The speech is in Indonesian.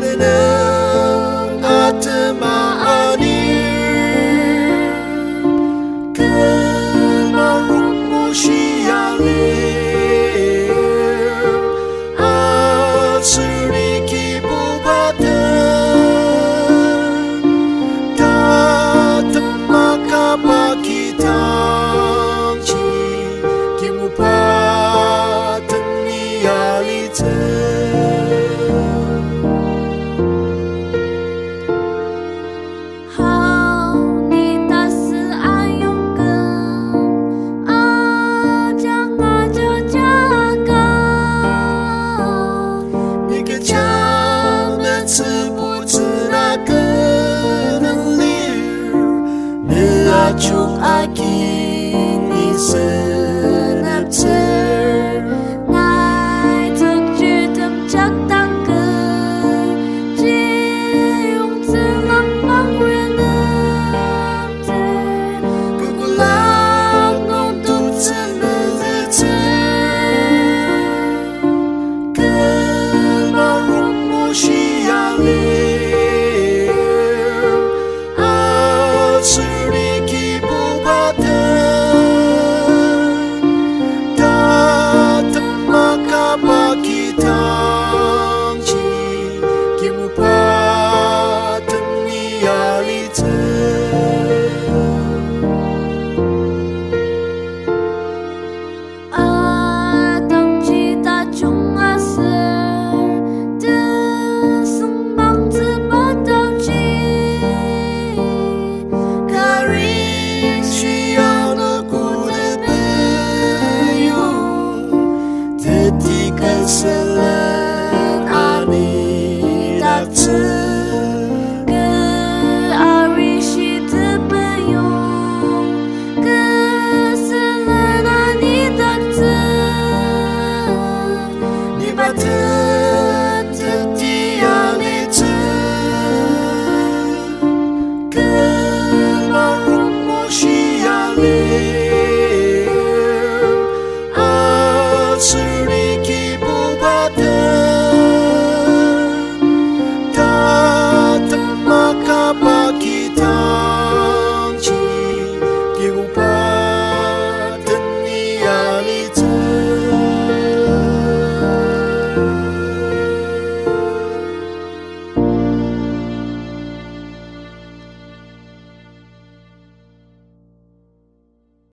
tenang atemaani kemarungmu sialir atsuri bubatan datang maka pakitang ci kimu patan nialite Chúc akin isenap ter Ngài thực chư tâm chắc tăng cơ Chỉ用自浪漫nguyên âm ter Cứ cô lạc ngôn tu chân nữ dư ter Cứ mà rung mô shi ya lir Atsuri pakitang ci kimu patan nialite atang cita chung aser de sembang terbatau ci karin siang aku terbayu detik keselan ani datang